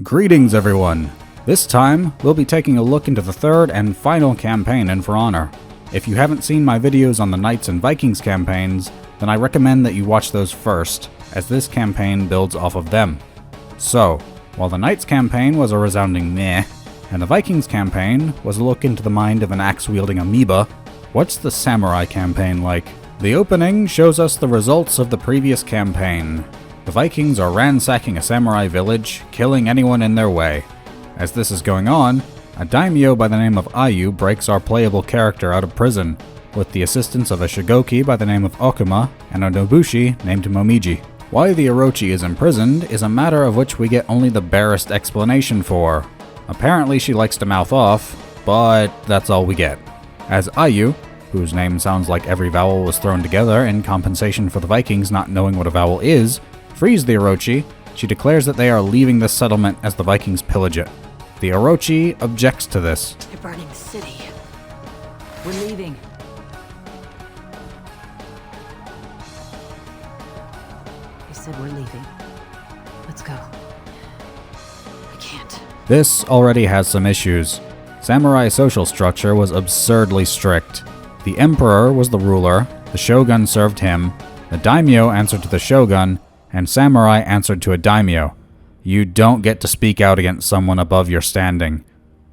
Greetings everyone! This time, we'll be taking a look into the third and final campaign in For Honor. If you haven't seen my videos on the Knights and Vikings campaigns, then I recommend that you watch those first, as this campaign builds off of them. So, while the Knights campaign was a resounding meh, and the Vikings campaign was a look into the mind of an axe-wielding amoeba, what's the Samurai campaign like? The opening shows us the results of the previous campaign. The Vikings are ransacking a samurai village, killing anyone in their way. As this is going on, a daimyo by the name of Ayu breaks our playable character out of prison, with the assistance of a shigoki by the name of Okuma and a nobushi named Momiji. Why the Orochi is imprisoned is a matter of which we get only the barest explanation for. Apparently she likes to mouth off, but that's all we get. As Ayu, whose name sounds like every vowel was thrown together in compensation for the Vikings not knowing what a vowel is, frees the Orochi, she declares that they are leaving this settlement as the Vikings pillage it. The Orochi objects to this. They're burning the city. We're leaving. They said we're leaving. Let's go. I can't. This already has some issues. Samurai social structure was absurdly strict. The emperor was the ruler, the shogun served him, the daimyo answered to the shogun, and samurai answered to a daimyo. You don't get to speak out against someone above your standing.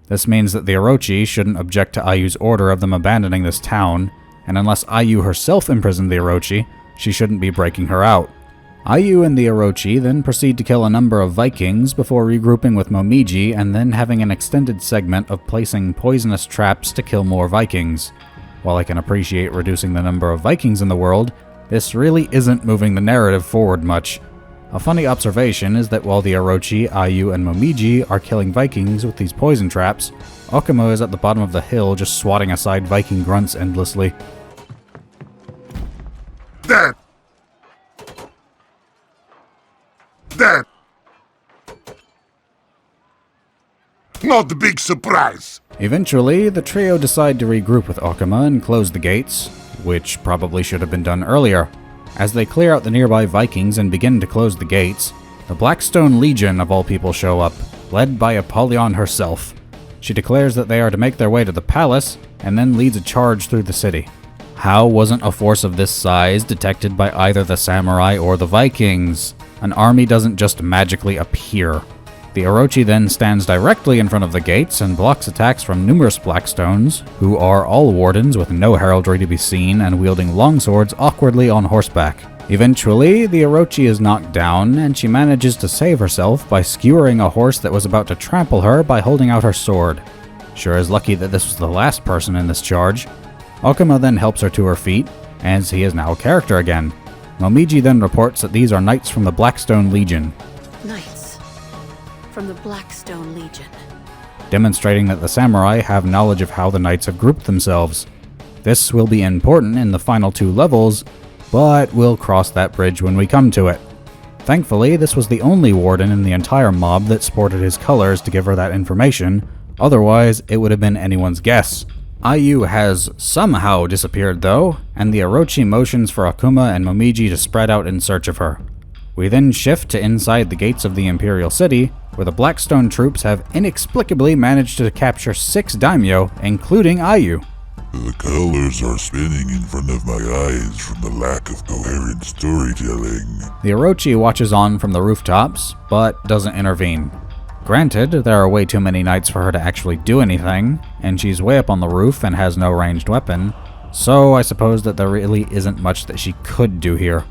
This means that the Orochi shouldn't object to Ayu's order of them abandoning this town, and unless Ayu herself imprisoned the Orochi, she shouldn't be breaking her out. Ayu and the Orochi then proceed to kill a number of Vikings before regrouping with Momiji and then having an extended segment of placing poisonous traps to kill more Vikings. While I can appreciate reducing the number of Vikings in the world, this really isn't moving the narrative forward much. A funny observation is that while the Orochi, Ayu, and Momiji are killing Vikings with these poison traps, Okuma is at the bottom of the hill just swatting aside Viking grunts endlessly. Dead! Dead! Not a big surprise! Eventually, the trio decide to regroup with Okuma and close the gates, which probably should have been done earlier. As they clear out the nearby Vikings and begin to close the gates, the Blackstone Legion of all people show up, led by Apollyon herself. She declares that they are to make their way to the palace, and then leads a charge through the city. How wasn't a force of this size detected by either the samurai or the Vikings? An army doesn't just magically appear. The Orochi then stands directly in front of the gates and blocks attacks from numerous Blackstones, who are all wardens with no heraldry to be seen and wielding longswords awkwardly on horseback. Eventually, the Orochi is knocked down, and she manages to save herself by skewering a horse that was about to trample her by holding out her sword. Sure is lucky that this was the last person in this charge. Okuma then helps her to her feet, as he is now a character again. Momiji then reports that these are knights from the Blackstone Legion. Knights. From the Blackstone Legion. Demonstrating that the samurai have knowledge of how the knights have grouped themselves. This will be important in the final two levels, but we'll cross that bridge when we come to it. Thankfully, this was the only warden in the entire mob that sported his colors to give her that information, otherwise it would have been anyone's guess. Ayu has somehow disappeared though, and the Orochi motions for Okuma and Momiji to spread out in search of her. We then shift to inside the gates of the Imperial City, where the Blackstone troops have inexplicably managed to capture 6 daimyo, including Ayu. The colors are spinning in front of my eyes from the lack of coherent storytelling. The Orochi watches on from the rooftops, but doesn't intervene. Granted, there are way too many knights for her to actually do anything, and she's way up on the roof and has no ranged weapon, so I suppose that there really isn't much that she could do here.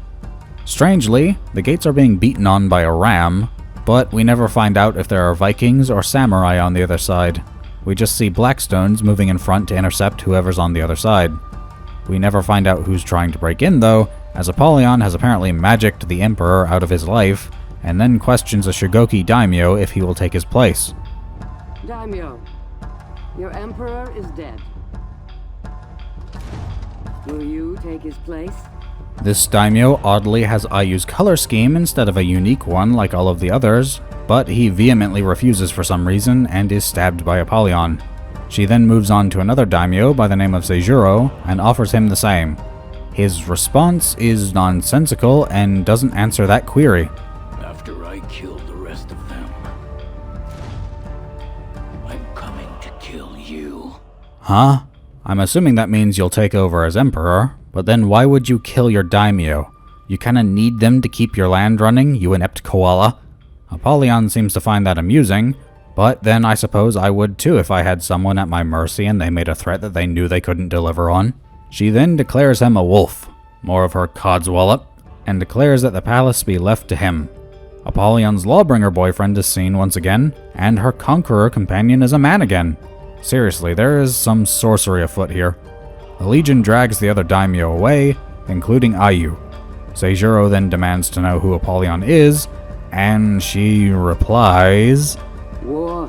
Strangely, the gates are being beaten on by a ram, but we never find out if there are Vikings or samurai on the other side. We just see Blackstones moving in front to intercept whoever's on the other side. We never find out who's trying to break in though, as Apollyon has apparently magicked the Emperor out of his life, and then questions a Shigoki daimyo if he will take his place. Daimyo, your emperor is dead. Will you take his place? This daimyo oddly has Ayu's color scheme instead of a unique one like all of the others, but he vehemently refuses for some reason and is stabbed by Apollyon. She then moves on to another daimyo by the name of Seijuro and offers him the same. His response is nonsensical and doesn't answer that query. After I killed the rest of them, Huh? I'm assuming that means you'll take over as emperor, but then why would you kill your daimyo? You kinda need them to keep your land running, you inept koala? Apollyon seems to find that amusing, but then I suppose I would too if I had someone at my mercy and they made a threat that they knew they couldn't deliver on. She then declares him a wolf, more of her codswallop, and declares that the palace be left to him. Apollyon's lawbringer boyfriend is seen once again, and her conqueror companion is a man again. Seriously, there is some sorcery afoot here. The Legion drags the other daimyo away, including Ayu. Seijuro then demands to know who Apollyon is, and she replies, War.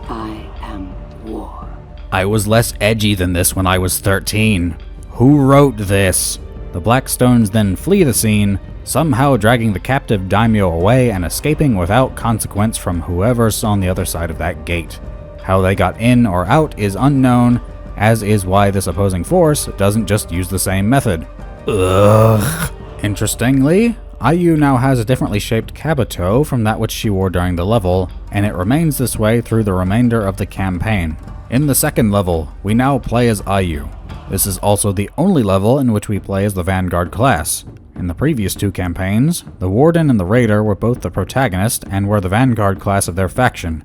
I am war. I was less edgy than this when I was 13. Who wrote this? The Blackstones then flee the scene, somehow dragging the captive daimyo away and escaping without consequence from whoever's on the other side of that gate. How they got in or out is unknown, as is why this opposing force doesn't just use the same method. Ugh. Interestingly, Ayu now has a differently shaped kabuto from that which she wore during the level, and it remains this way through the remainder of the campaign. In the second level, we now play as Ayu. This is also the only level in which we play as the Vanguard class. In the previous two campaigns, the Warden and the Raider were both the protagonist and were the Vanguard class of their faction.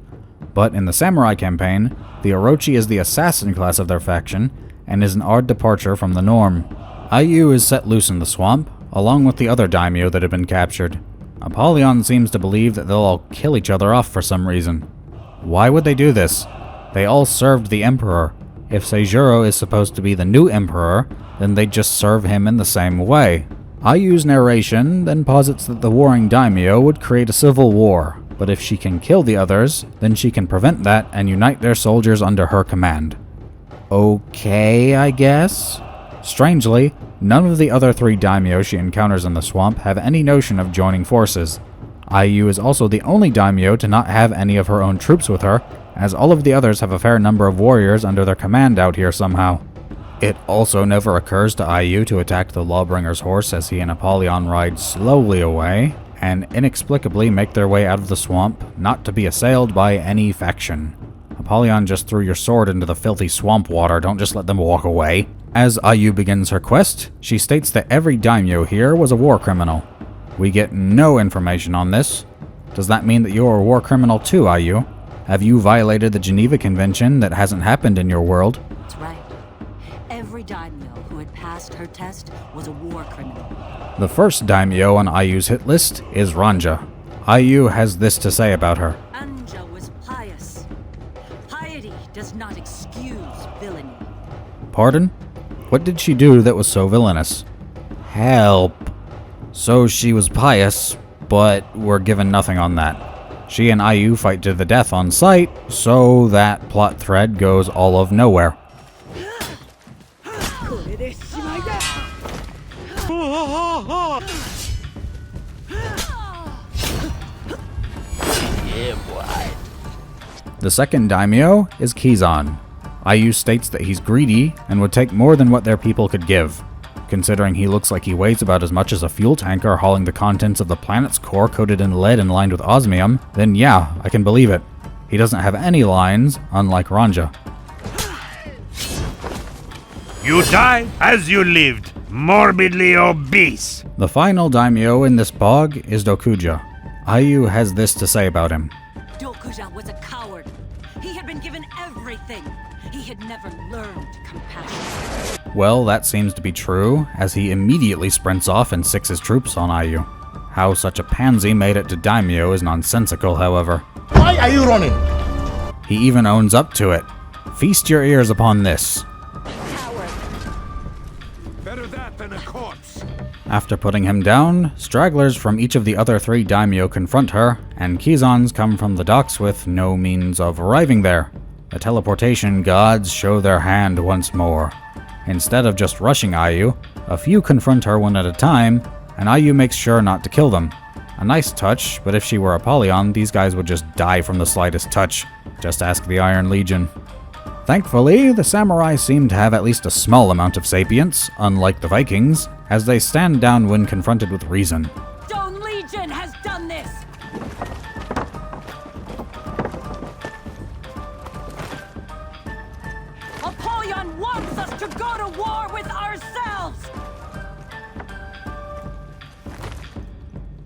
But in the Samurai campaign, the Orochi is the assassin class of their faction, and is an odd departure from the norm. Ayu is set loose in the swamp, along with the other daimyo that have been captured. Apollyon seems to believe that they'll all kill each other off for some reason. Why would they do this? They all served the Emperor. If Seijuro is supposed to be the new Emperor, then they'd just serve him in the same way. Ayu's narration then posits that the warring daimyo would create a civil war, but if she can kill the others, then she can prevent that and unite their soldiers under her command. Okay, I guess? Strangely, none of the other three daimyo she encounters in the swamp have any notion of joining forces. Ayu is also the only daimyo to not have any of her own troops with her, as all of the others have a fair number of warriors under their command out here somehow. It also never occurs to Ayu to attack the Lawbringer's horse as he and Apollyon ride slowly away, and inexplicably make their way out of the swamp, not to be assailed by any faction. Apollyon just threw your sword into the filthy swamp water, don't just let them walk away. As Ayu begins her quest, she states that every daimyo here was a war criminal. We get no information on this. Does that mean that you're a war criminal too, Ayu? Have you violated the Geneva Convention that hasn't happened in your world? That's right. Every daimyo who had passed her test was a war criminal. The first daimyo on Ayu's hit list is Ranja. Ayu has this to say about her. Anja was pious. Piety does not excuse villainy. Pardon? What did she do that was so villainous? Help. So she was pious, but we're given nothing on that. She and Ayu fight to the death on sight, so that plot thread goes all of nowhere. The second daimyo is Kizan. Ayu states that he's greedy and would take more than what their people could give. Considering he looks like he weighs about as much as a fuel tanker hauling the contents of the planet's core coated in lead and lined with osmium, then yeah, I can believe it. He doesn't have any lines, unlike Ranja. You die as you lived, morbidly obese. The final daimyo in this bog is Dokuja. Ayu has this to say about him. Dokuja was a coward. He had been given everything. He had never learned compassion. Well, that seems to be true, as he immediately sprints off and sicks his troops on Ayu. How such a pansy made it to daimyo is nonsensical, however. Why are you running? He even owns up to it. Feast your ears upon this. Better that than a corpse. After putting him down, stragglers from each of the other three daimyo confront her, and Kizans come from the docks with no means of arriving there. The teleportation gods show their hand once more. Instead of just rushing Ayu, a few confront her one at a time, and Ayu makes sure not to kill them. A nice touch, but if she were Apollyon, these guys would just die from the slightest touch. Just ask the Iron Legion. Thankfully, the samurai seem to have at least a small amount of sapience, unlike the Vikings, as they stand down when confronted with reason. Stone Legion has done this! to war with ourselves!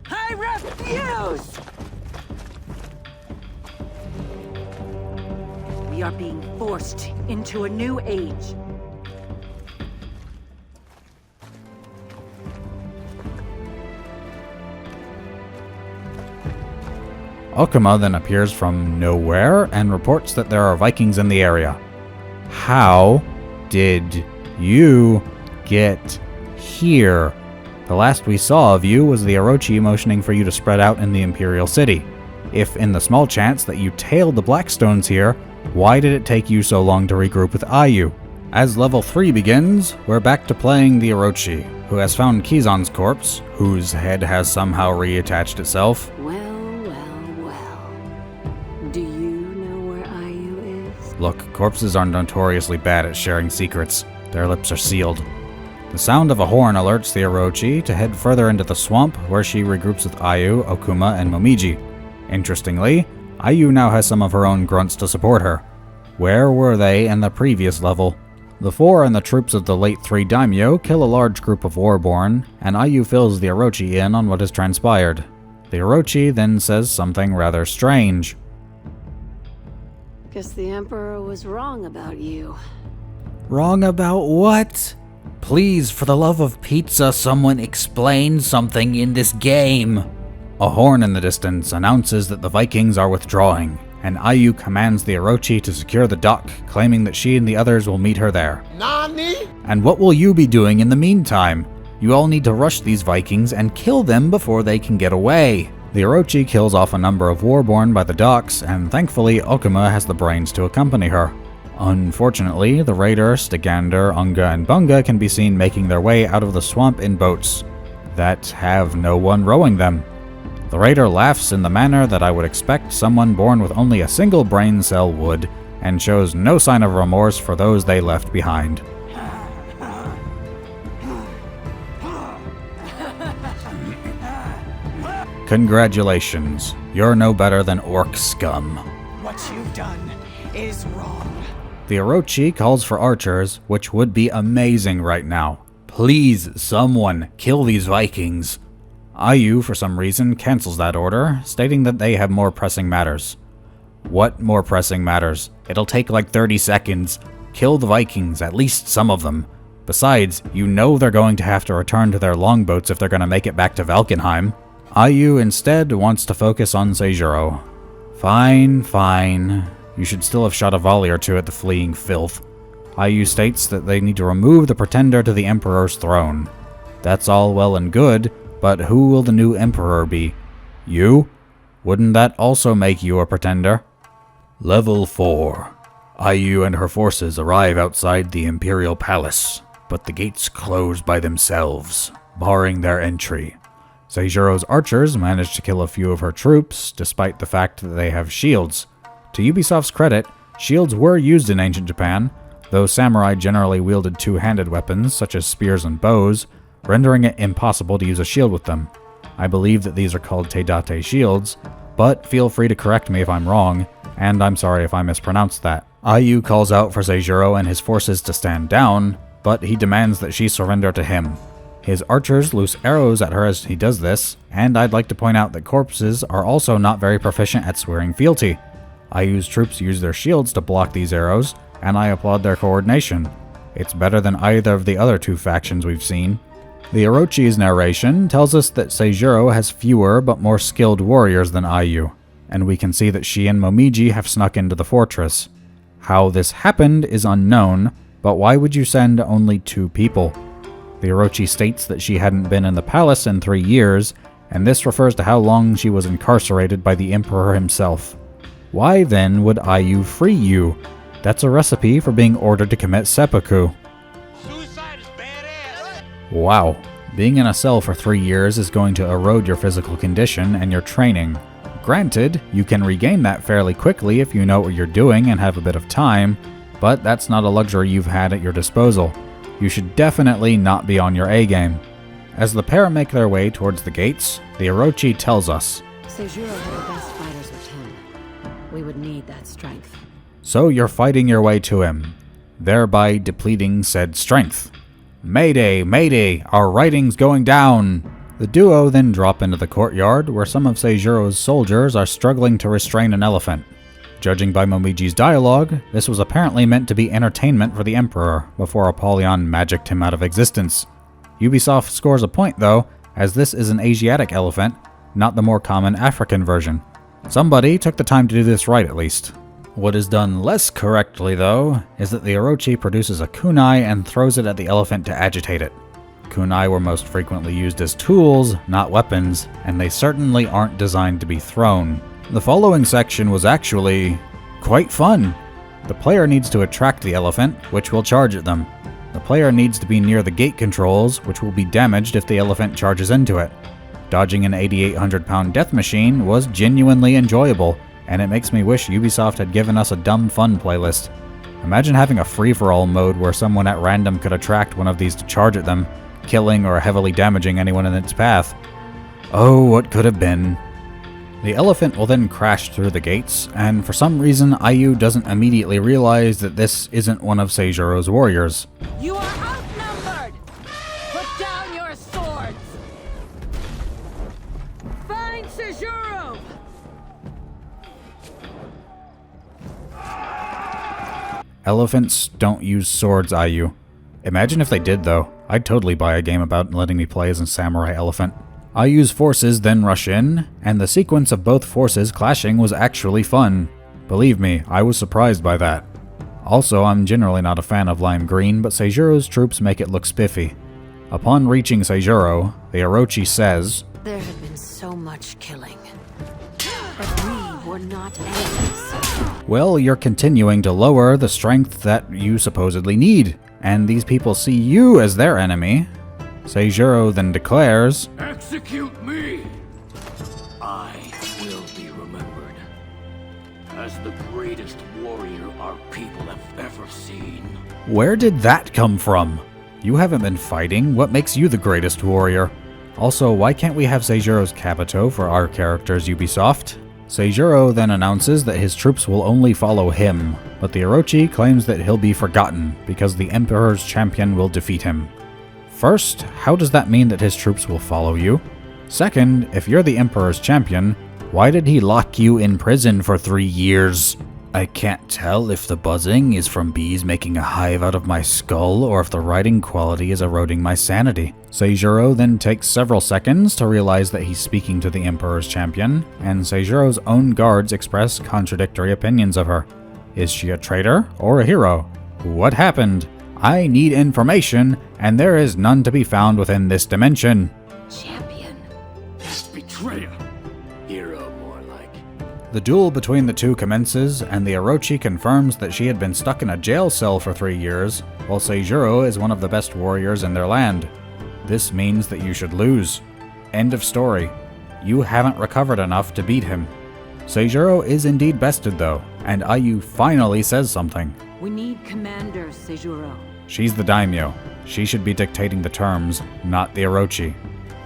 I refuse! We are being forced into a new age. Okuma then appears from nowhere and reports that there are Vikings in the area. How did you get here? The last we saw of you was the Orochi motioning for you to spread out in the Imperial City. If in the small chance that you tailed the Blackstones here, why did it take you so long to regroup with Ayu? As level 3 begins, we're back to playing the Orochi, who has found Kizan's corpse, whose head has somehow reattached itself. Well. Do you know where Ayu is? Look, corpses are notoriously bad at sharing secrets. Their lips are sealed. The sound of a horn alerts the Orochi to head further into the swamp, where she regroups with Ayu, Okuma, and Momiji. Interestingly, Ayu now has some of her own grunts to support her. Where were they in the previous level? The 4 and the troops of the late 3 daimyo kill a large group of Warborn, and Ayu fills the Orochi in on what has transpired. The Orochi then says something rather strange. Guess the Emperor was wrong about you. Wrong about what? Please, for the love of pizza, someone explain something in this game. A horn in the distance announces that the Vikings are withdrawing, and Ayu commands the Orochi to secure the dock, claiming that she and the others will meet her there. Nani? And what will you be doing in the meantime? You all need to rush these Vikings and kill them before they can get away. The Orochi kills off a number of Warborn by the docks, and thankfully Okuma has the brains to accompany her. Unfortunately, the Raider, Stygander, Unga, and Bunga can be seen making their way out of the swamp in boats that have no one rowing them. The Raider laughs in the manner that I would expect someone born with only a single brain cell would, and shows no sign of remorse for those they left behind. Congratulations, you're no better than orc scum. What you've done is wrong. The Orochi calls for archers, which would be amazing right now. Please, someone, kill these Vikings. Ayu, for some reason, cancels that order, stating that they have more pressing matters. What more pressing matters? It'll take like 30 seconds. Kill the Vikings, at least some of them. Besides, you know they're going to have to return to their longboats if they're going to make it back to Valkenheim. Ayu instead wants to focus on Seijuro. Fine. You should still have shot a volley or two at the fleeing filth. Ayu states that they need to remove the pretender to the Emperor's throne. That's all well and good, but who will the new Emperor be? You? Wouldn't that also make you a pretender? Level 4. Ayu and her forces arrive outside the Imperial Palace, but the gates close by themselves, barring their entry. Seijuro's archers manage to kill a few of her troops, despite the fact that they have shields. To Ubisoft's credit, shields were used in ancient Japan, though samurai generally wielded two-handed weapons, such as spears and bows, rendering it impossible to use a shield with them. I believe that these are called Teidate shields, but feel free to correct me if I'm wrong, and I'm sorry if I mispronounced that. Ayu calls out for Seijuro and his forces to stand down, but he demands that she surrender to him. His archers loose arrows at her as he does this, and I'd like to point out that corpses are also not very proficient at swearing fealty. Ayu's troops use their shields to block these arrows, and I applaud their coordination. It's better than either of the other 2 factions we've seen. The Orochi's narration tells us that Seijuro has fewer but more skilled warriors than Ayu, and we can see that she and Momiji have snuck into the fortress. How this happened is unknown, but why would you send only 2 people? The Orochi states that she hadn't been in the palace in 3 years, and this refers to how long she was incarcerated by the Emperor himself. Why then would Ayu free you? That's a recipe for being ordered to commit seppuku. Suicide is badass. Wow, being in a cell for 3 years is going to erode your physical condition and your training. Granted, you can regain that fairly quickly if you know what you're doing and have a bit of time, but that's not a luxury you've had at your disposal. You should definitely not be on your A-game. As the pair make their way towards the gates, the Orochi tells us, Seijuro had our best fighters with him. We would need that strength. so you're fighting your way to him. thereby depleting said strength. Mayday, mayday, our writing's going down! The duo then drop into the courtyard where some of Seijuro's soldiers are struggling to restrain an elephant. Judging by Momiji's dialogue, this was apparently meant to be entertainment for the Emperor before Apollyon magicked him out of existence. Ubisoft scores a point though, as this is an Asiatic elephant, not the more common African version. Somebody took the time to do this right at least. What is done less correctly though, is that the Orochi produces a kunai and throws it at the elephant to agitate it. Kunai were most frequently used as tools, not weapons, and they certainly aren't designed to be thrown. The following section was actually quite fun. The player needs to attract the elephant, which will charge at them. The player needs to be near the gate controls, which will be damaged if the elephant charges into it. Dodging an 8,800-pound death machine was genuinely enjoyable, and it makes me wish Ubisoft had given us a dumb fun playlist. Imagine having a free-for-all mode where someone at random could attract one of these to charge at them, killing or heavily damaging anyone in its path. Oh, what could have been. The elephant will then crash through the gates, and for some reason Ayu doesn't immediately realize that this isn't one of Seijuro's warriors. You are outnumbered! Put down your swords! Find Seijuro! Elephants don't use swords, Ayu. Imagine if they did though. I'd totally buy a game about letting me play as a samurai elephant. Ayu's forces then rush in, and the sequence of both forces clashing was actually fun. Believe me, I was surprised by that. Also, I'm generally not a fan of lime green, but Seijuro's troops make it look spiffy. Upon reaching Seijuro, the Orochi says, There had been so much killing. But we were not enemies. well, you're continuing to lower the strength that you supposedly need, and these people see you as their enemy. Seijuro then declares, Execute me! I will be remembered as the greatest warrior our people have ever seen. where did that come from? You haven't been fighting. What makes you the greatest warrior? Also, why can't we have Seijuro's Kabuto for our characters, Ubisoft? Seijuro then announces that his troops will only follow him, but the Orochi claims that he'll be forgotten because the Emperor's champion will defeat him. First, how does that mean that his troops will follow you? Second, if you're the Emperor's champion, why did he lock you in prison for 3 years? I can't tell if the buzzing is from bees making a hive out of my skull or if the writing quality is eroding my sanity. Seijuro then takes several seconds to realize that he's speaking to the Emperor's champion, and Seijuro's own guards express contradictory opinions of her. Is she a traitor or a hero? What happened? I need information, and there is none to be found within this dimension. Champion. Betrayer. Hero, more like. The duel between the two commences, and the Orochi confirms that she had been stuck in a jail cell for 3 years, while Seijuro is one of the best warriors in their land. This means that you should lose. End of story. You haven't recovered enough to beat him. Seijuro is indeed bested though, and Ayu finally says something. We need commanders, Seijuro. She's the daimyo. She should be dictating the terms, not the Orochi.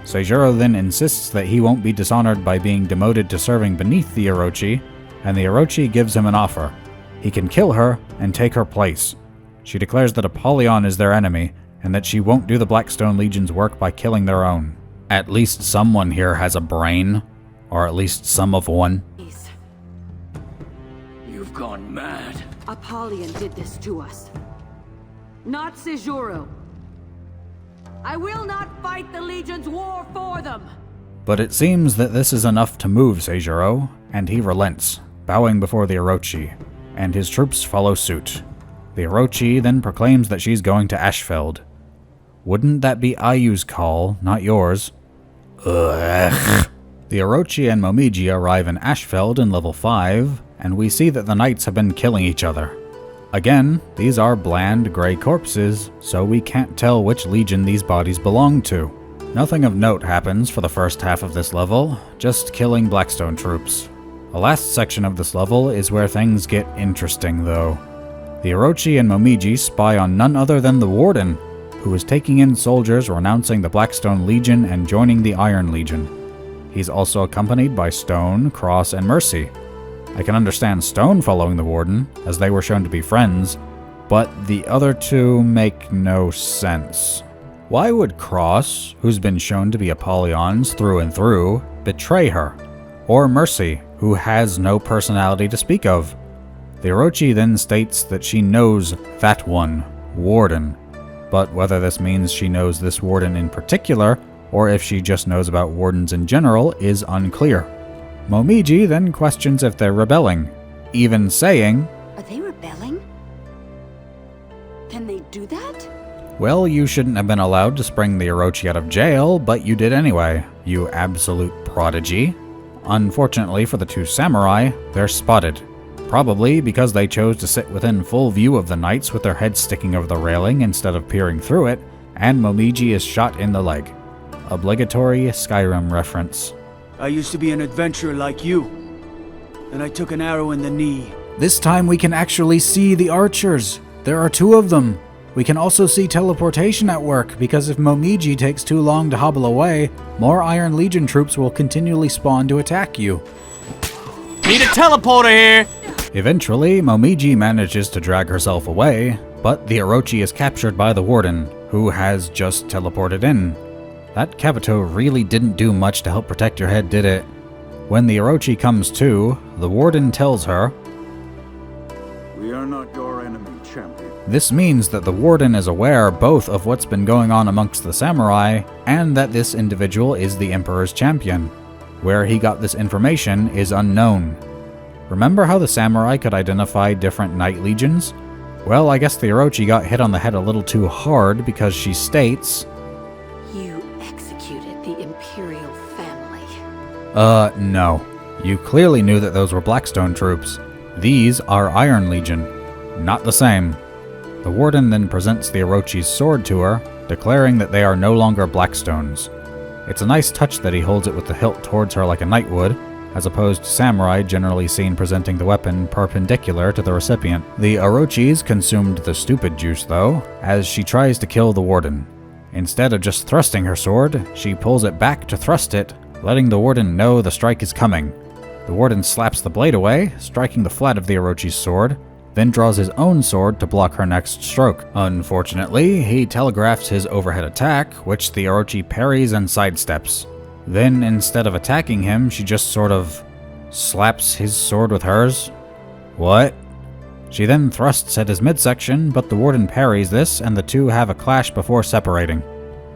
Seijuro then insists that he won't be dishonored by being demoted to serving beneath the Orochi, and the Orochi gives him an offer. He can kill her and take her place. She declares that Apollyon is their enemy, and that she won't do the Blackstone Legion's work by killing their own. At least someone here has a brain, or at least some of one. You've gone mad. Apollyon did this to us. Not Seijuro. I will not fight the Legion's war for them. But it seems that this is enough to move Seijuro, and he relents, bowing before the Orochi, and his troops follow suit. The Orochi then proclaims that she's going to Ashfeld. Wouldn't that be Ayu's call, not yours? Ugh. The Orochi and Momiji arrive in Ashfeld in level 5, and we see that the knights have been killing each other. Again, these are bland gray corpses, so we can't tell which legion these bodies belong to. Nothing of note happens for the first half of this level, just killing Blackstone troops. The last section of this level is where things get interesting though. The Orochi and Momiji spy on none other than the Warden, who is taking in soldiers renouncing the Blackstone Legion and joining the Iron Legion. He's also accompanied by Stone, Cross, and Mercy. I can understand Stone following the Warden, as they were shown to be friends, but the other two make no sense. Why would Cross, who's been shown to be Apollyon's through and through, betray her? Or Mercy, who has no personality to speak of? The Orochi then states that she knows that one, Warden, but whether this means she knows this Warden in particular, or if she just knows about Wardens in general, is unclear. Momiji then questions if they're rebelling, even saying, Are they rebelling? Can they do that? well, you shouldn't have been allowed to spring the Orochi out of jail, but you did anyway, you absolute prodigy. Unfortunately for the two samurai, they're spotted. Probably because they chose to sit within full view of the knights with their heads sticking over the railing instead of peering through it, and Momiji is shot in the leg. Obligatory Skyrim reference. I used to be an adventurer like you, and I took an arrow in the knee. This time we can actually see the archers. There are two of them. We can also see teleportation at work, because if Momiji takes too long to hobble away, more Iron Legion troops will continually spawn to attack you. Need a teleporter here! Eventually, Momiji manages to drag herself away, but the Orochi is captured by the Warden, who has just teleported in. That Kabuto really didn't do much to help protect your head, did it? When the Orochi comes to, the Warden tells her, We are not your enemy, champion. This means that the Warden is aware both of what's been going on amongst the samurai, and that this individual is the Emperor's champion. Where he got this information is unknown. Remember how the samurai could identify different Knight Legions? Well, I guess the Orochi got hit on the head a little too hard because she states, You executed the Imperial family. No. You clearly knew that those were Blackstone troops. These are Iron Legion. Not the same. The Warden then presents the Orochi's sword to her, declaring that they are no longer Blackstones. It's a nice touch that he holds it with the hilt towards her like a knight would, as opposed to samurai generally seen presenting the weapon perpendicular to the recipient. The Orochi's consumed the stupid juice though, as she tries to kill the Warden. Instead of just thrusting her sword, she pulls it back to thrust it, letting the Warden know the strike is coming. The Warden slaps the blade away, striking the flat of the Orochi's sword, then draws his own sword to block her next stroke. Unfortunately, he telegraphs his overhead attack, which the Orochi parries and sidesteps. Then, instead of attacking him, she just sort of slaps his sword with hers. What? She then thrusts at his midsection, but the Warden parries this, and the two have a clash before separating.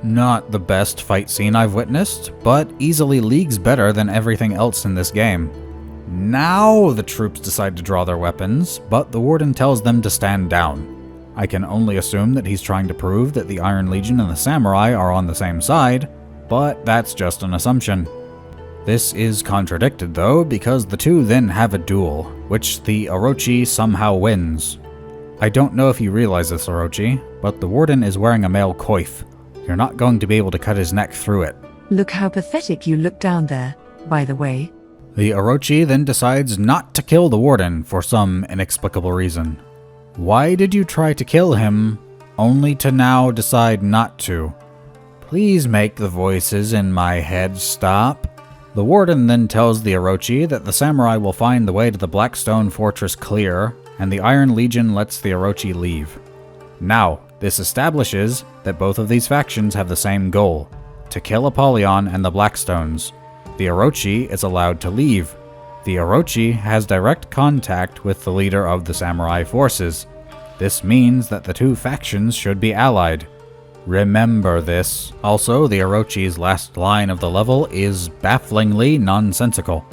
Not the best fight scene I've witnessed, but easily leagues better than everything else in this game. Now the troops decide to draw their weapons, but the Warden tells them to stand down. I can only assume that he's trying to prove that the Iron Legion and the Samurai are on the same side, but that's just an assumption. This is contradicted though, because the two then have a duel, which the Orochi somehow wins. I don't know if you realize this, Orochi, but the Warden is wearing a male coif. You're not going to be able to cut his neck through it. Look how pathetic you look down there, by the way. The Orochi then decides not to kill the Warden for some inexplicable reason. Why did you try to kill him, only to now decide not to? Please make the voices in my head stop. The Warden then tells the Orochi that the samurai will find the way to the Blackstone Fortress clear, and the Iron Legion lets the Orochi leave. Now, this establishes that both of these factions have the same goal, to kill Apollyon and the Blackstones. The Orochi is allowed to leave. The Orochi has direct contact with the leader of the samurai forces. This means that the two factions should be allied. Remember this. Also, the Orochi's last line of the level is bafflingly nonsensical.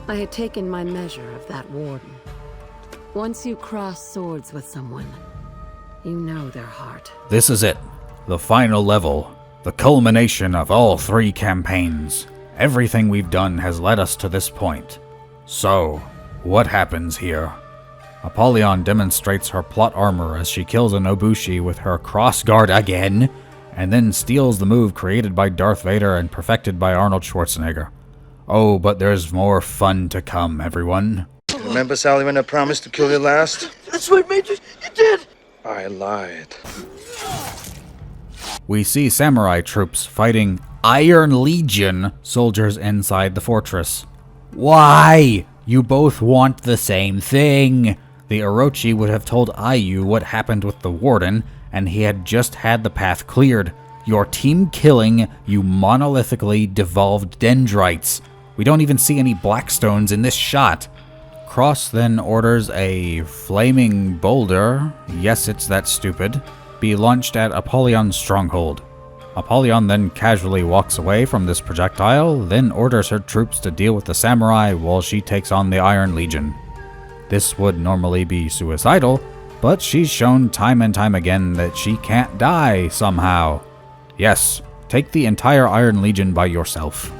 I had taken my measure of that Warden. Once you cross swords with someone, you know their heart. This is it. The final level. The culmination of all three campaigns. Everything we've done has led us to this point. So, what happens here? Apollyon demonstrates her plot armor as she kills a Nobushi with her crossguard again, and then steals the move created by Darth Vader and perfected by Arnold Schwarzenegger. Oh, but there's more fun to come, everyone. Remember, Sally, when I promised to kill you last? That's right, Major. You did. I lied. We see samurai troops fighting Iron Legion soldiers inside the fortress. Why? You both want the same thing. the Orochi would have told Ayu what happened with the Warden, and he had just had the path cleared. You're team killing, you monolithically devolved dendrites. We don't even see any blackstones in this shot. Cross then orders a flaming boulder, yes it's that stupid, be launched at Apollyon's stronghold. Apollyon then casually walks away from this projectile, then orders her troops to deal with the samurai while she takes on the Iron Legion. This would normally be suicidal, but she's shown time and time again that she can't die somehow. Yes, take the entire Iron Legion by yourself.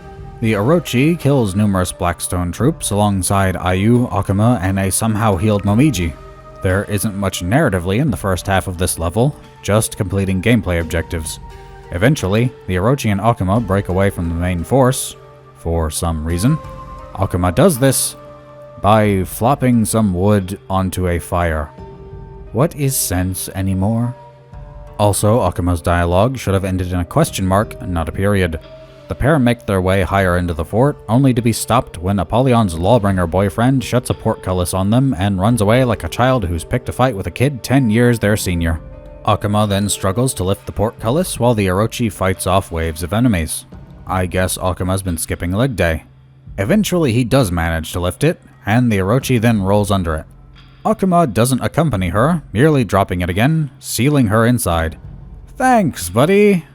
The Orochi kills numerous Blackstone troops alongside Ayu, Akuma, and a somehow healed Momiji. There isn't much narratively in the first half of this level, just completing gameplay objectives. Eventually, the Orochi and Akuma break away from the main force, for some reason. Akuma does this by flopping some wood onto a fire. What is sense anymore? Also, Akuma's dialogue should have ended in a question mark, not a period. The pair make their way higher into the fort, only to be stopped when Apollyon's lawbringer boyfriend shuts a portcullis on them and runs away like a child who's picked a fight with a kid 10 years their senior. Akuma then struggles to lift the portcullis while the Orochi fights off waves of enemies. I guess Akuma's been skipping leg day. Eventually he does manage to lift it, and the Orochi then rolls under it. Akuma doesn't accompany her, merely dropping it again, sealing her inside. Thanks, buddy!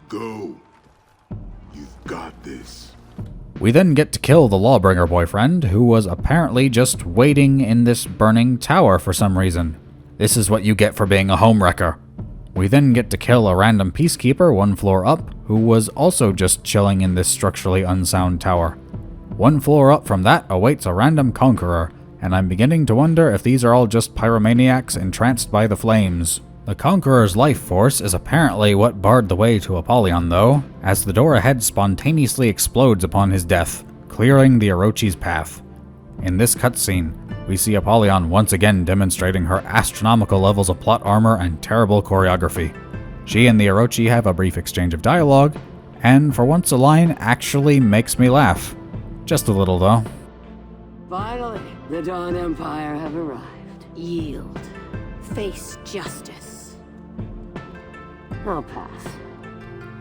Go. You've got this. We then get to kill the lawbringer boyfriend, who was apparently just waiting in this burning tower for some reason. This is what you get for being a homewrecker. We then get to kill a random peacekeeper 1 floor up, who was also just chilling in this structurally unsound tower. 1 floor up from that awaits a random conqueror, and I'm beginning to wonder if these are all just pyromaniacs entranced by the flames. The Conqueror's life force is apparently what barred the way to Apollyon though, as the door ahead spontaneously explodes upon his death, clearing the Orochi's path. In this cutscene, we see Apollyon once again demonstrating her astronomical levels of plot armor and terrible choreography. She and the Orochi have a brief exchange of dialogue, and for once a line actually makes me laugh. Just a little though. Finally, the Dawn Empire have arrived. Yield. Face justice. I'll pass.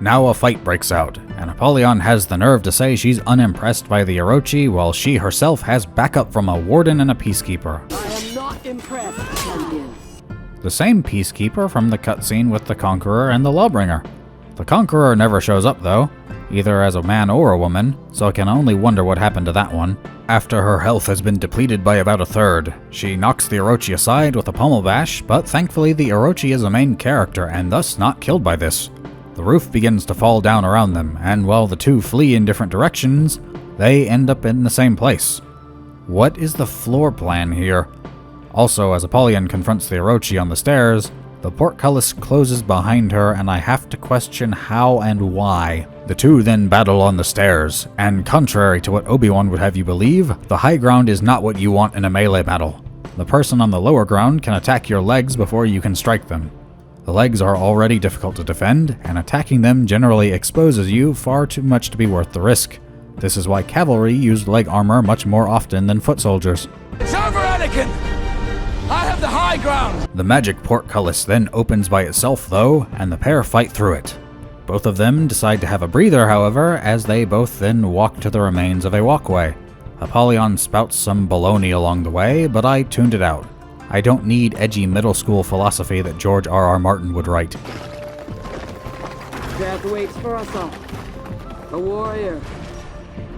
Now a fight breaks out, and Apollyon has the nerve to say she's unimpressed by the Orochi while she herself has backup from a warden and a peacekeeper. I am not impressed, champion. The same peacekeeper from the cutscene with the Conqueror and the Lawbringer. The Conqueror never shows up though, either as a man or a woman, so I can only wonder what happened to that one. After her health has been depleted by about a third, she knocks the Orochi aside with a pommel bash, but thankfully the Orochi is a main character and thus not killed by this. The roof begins to fall down around them, and while the two flee in different directions, they end up in the same place. What is the floor plan here? Also, as Apollyon confronts the Orochi on the stairs, the portcullis closes behind her and I have to question how and why. The two then battle on the stairs, and contrary to what Obi-Wan would have you believe, the high ground is not what you want in a melee battle. The person on the lower ground can attack your legs before you can strike them. The legs are already difficult to defend, and attacking them generally exposes you far too much to be worth the risk. This is why cavalry used leg armor much more often than foot soldiers. It's over, Anakin! I have the high ground! The magic portcullis then opens by itself though, and the pair fight through it. Both of them decide to have a breather, however, as they both then walk to the remains of a walkway. Apollyon spouts some baloney along the way, but I tuned it out. I don't need edgy middle school philosophy that George R.R. Martin would write. Death waits for us all. A warrior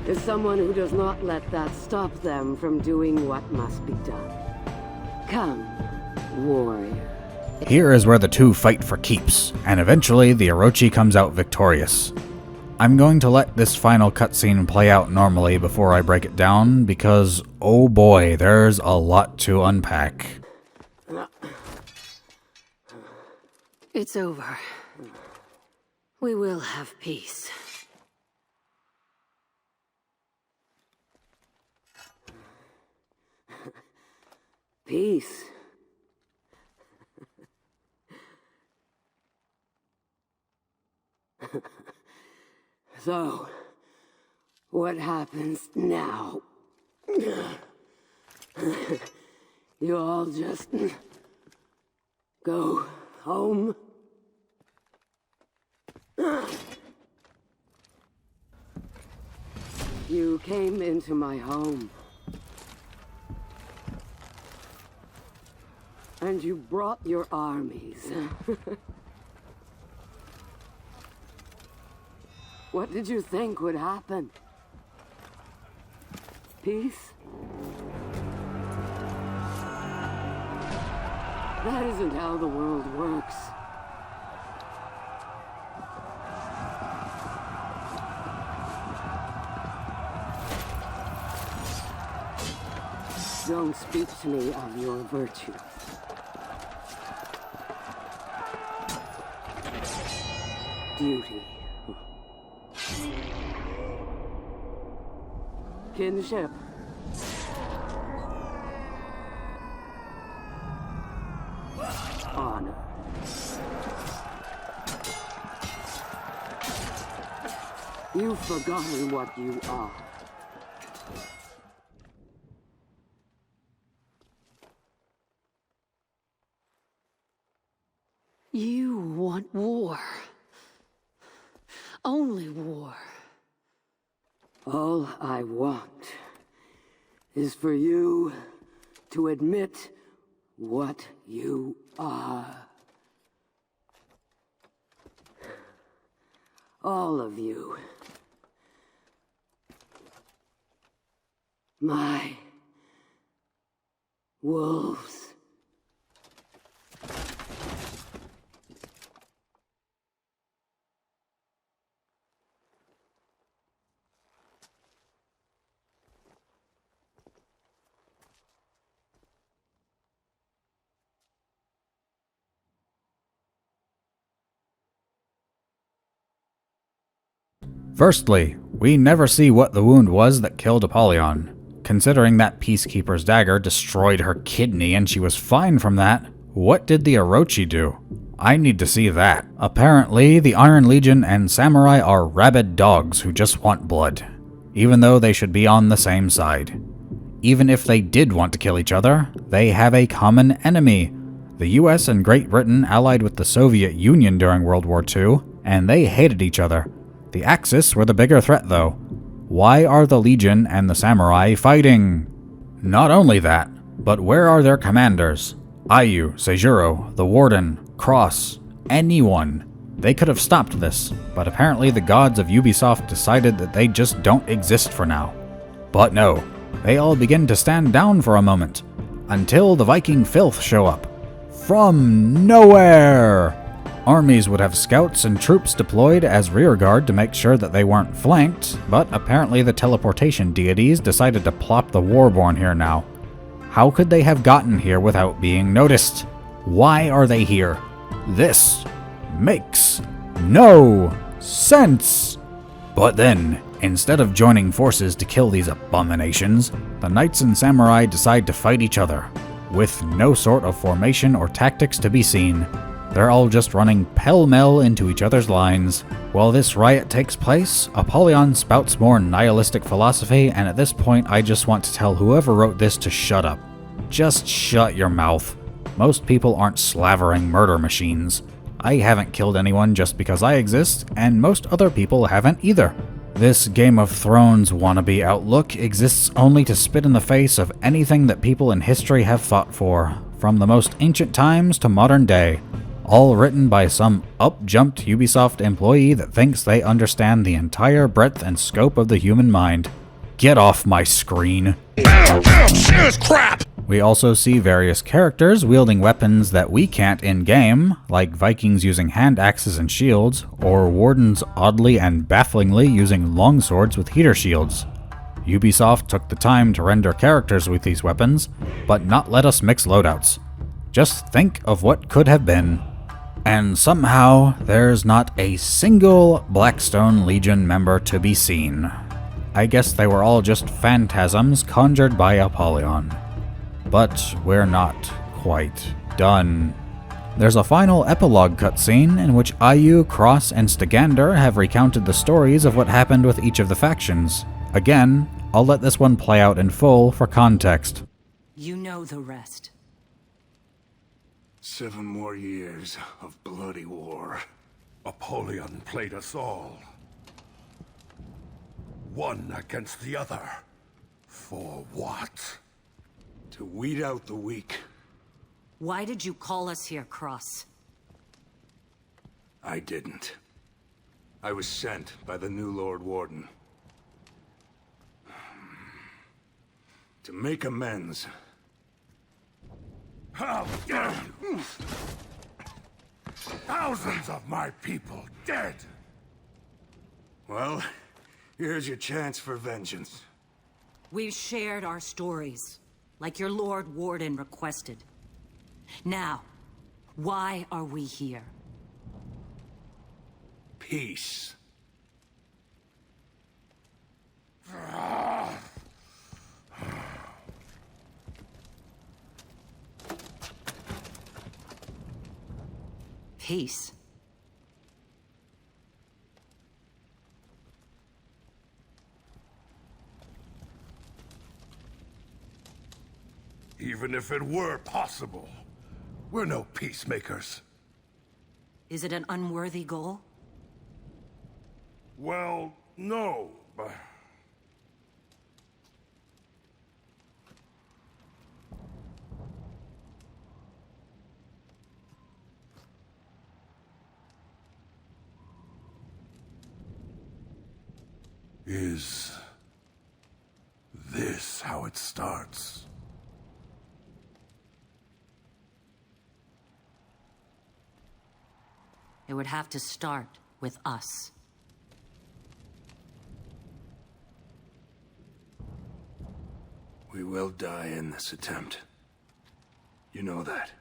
is someone who does not let that stop them from doing what must be done. Come, warrior. Here is where the two fight for keeps, and eventually the Orochi comes out victorious. I'm going to let this final cutscene play out normally before I break it down, because oh boy, there's a lot to unpack. It's over. We will have peace. Peace. So, What happens now? You all just go home? You came into my home. And you brought your armies. What did you think would happen? Peace? That isn't how the world works. Don't speak to me of your virtues. Duty. Kinship. Honor. You've forgotten what you are. You want war. Only war. All I want is for you to admit what you are. All of you. My wolves. Firstly, we never see what the wound was that killed Apollyon. Considering that Peacekeeper's dagger destroyed her kidney and she was fine from that, what did the Orochi do? I need to see that. Apparently, the Iron Legion and Samurai are rabid dogs who just want blood, even though they should be on the same side. Even if they did want to kill each other, they have a common enemy. The US and Great Britain allied with the Soviet Union during World War II, and they hated each other. The Axis were the bigger threat, though. Why are the Legion and the Samurai fighting? Not only that, but where are their commanders? Ayu, Seijuro, the Warden, Cross, anyone. They could have stopped this, but apparently the gods of Ubisoft decided that they just don't exist for now. But no, they all begin to stand down for a moment, until the Viking filth show up. From nowhere! Armies would have scouts and troops deployed as rearguard to make sure that they weren't flanked, but apparently the teleportation deities decided to plop the Warborn here now. How could they have gotten here without being noticed? Why are they here? This makes no sense! But then, instead of joining forces to kill these abominations, the knights and samurai decide to fight each other, with no sort of formation or tactics to be seen. They're all just running pell-mell into each other's lines. While this riot takes place, Apollyon spouts more nihilistic philosophy, and at this point I just want to tell whoever wrote this to shut up. Just shut your mouth. Most people aren't slavering murder machines. I haven't killed anyone just because I exist, and most other people haven't either. This Game of Thrones wannabe outlook exists only to spit in the face of anything that people in history have fought for, from the most ancient times to modern day. All written by some up-jumped Ubisoft employee that thinks they understand the entire breadth and scope of the human mind. Get off my screen. Crap! We also see various characters wielding weapons that we can't in-game, like Vikings using hand axes and shields, or Wardens oddly and bafflingly using longswords with heater shields. Ubisoft took the time to render characters with these weapons, but not let us mix loadouts. Just think of what could have been. And somehow, there's not a single Blackstone Legion member to be seen. I guess they were all just phantasms conjured by Apollyon. But we're not quite done. There's a final epilogue cutscene in which Ayu, Cross, and Stagander have recounted the stories of what happened with each of the factions. Again, I'll let this one play out in full for context. You know the rest. 7 more years of bloody war. Apollyon played us all. One against the other. For what? To weed out the weak. Why did you call us here, Cross? I didn't. I was sent by the new Lord Warden. To make amends. How dare you! Thousands of my people dead! Well, here's your chance for vengeance. We've shared our stories, like your Lord Warden requested. Now, why are we here? Peace. Peace. Even if it were possible, we're no peacemakers. Is it an unworthy goal? Well, no, but... Is this how it starts? It would have to start with us. We will die in this attempt. You know that.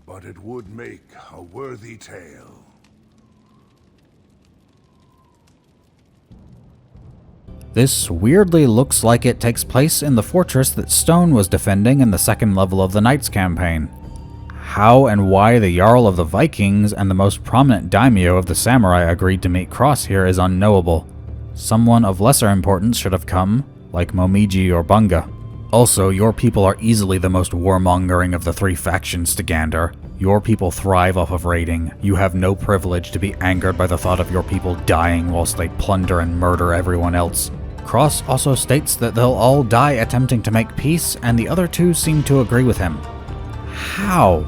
But it would make a worthy tale. This weirdly looks like it takes place in the fortress that Stone was defending in the second level of the Knights campaign. How and why the Jarl of the Vikings and the most prominent daimyo of the samurai agreed to meet Cross here is unknowable. Someone of lesser importance should have come, like Momiji or Bunga. Also, your people are easily the most warmongering of the 3 factions to Gander. Your people thrive off of raiding. You have no privilege to be angered by the thought of your people dying whilst they plunder and murder everyone else. Cross also states that they'll all die attempting to make peace, and the other 2 seem to agree with him. How?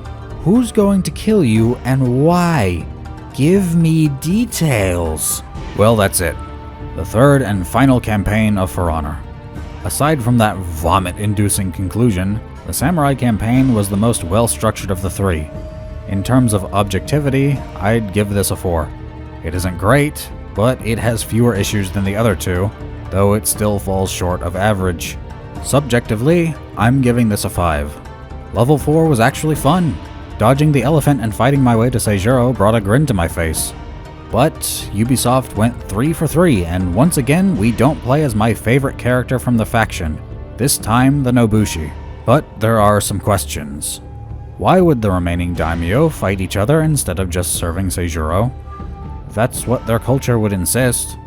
Who's going to kill you and why? Give me details. Well, that's it. The 3rd and final campaign of For Honor. Aside from that vomit-inducing conclusion, the Samurai campaign was the most well-structured of the 3. In terms of objectivity, I'd give this a 4. It isn't great, but it has fewer issues than the other 2, though it still falls short of average. Subjectively, I'm giving this a 5. Level 4 was actually fun. Dodging the elephant and fighting my way to Seijuro brought a grin to my face. But Ubisoft went 3 for 3, and once again we don't play as my favorite character from the faction, this time the Nobushi. But there are some questions. Why would the remaining daimyo fight each other instead of just serving Seijuro? That's what their culture would insist.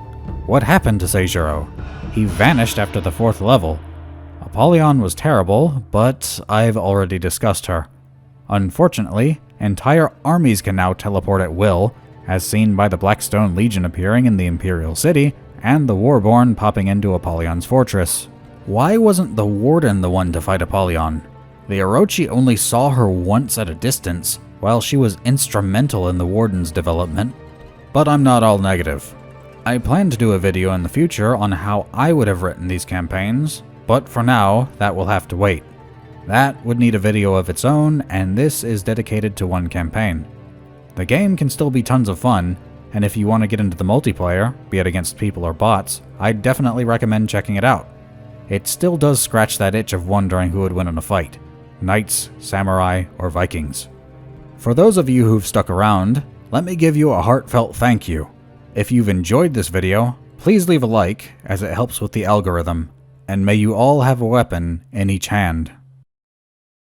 What happened to Seijuro? He vanished after the 4th level. Apollyon was terrible, but I've already discussed her. Unfortunately, entire armies can now teleport at will, as seen by the Blackstone Legion appearing in the Imperial City, and the Warborn popping into Apollyon's fortress. Why wasn't the Warden the one to fight Apollyon? The Orochi only saw her once at a distance, while she was instrumental in the Warden's development. But I'm not all negative. I plan to do a video in the future on how I would have written these campaigns, but for now, that will have to wait. That would need a video of its own, and this is dedicated to one campaign. The game can still be tons of fun, and if you want to get into the multiplayer, be it against people or bots, I'd definitely recommend checking it out. It still does scratch that itch of wondering who would win in a fight: Knights, Samurai, or Vikings. For those of you who've stuck around, let me give you a heartfelt thank you. If you've enjoyed this video, please leave a like, as it helps with the algorithm, and may you all have a weapon in each hand.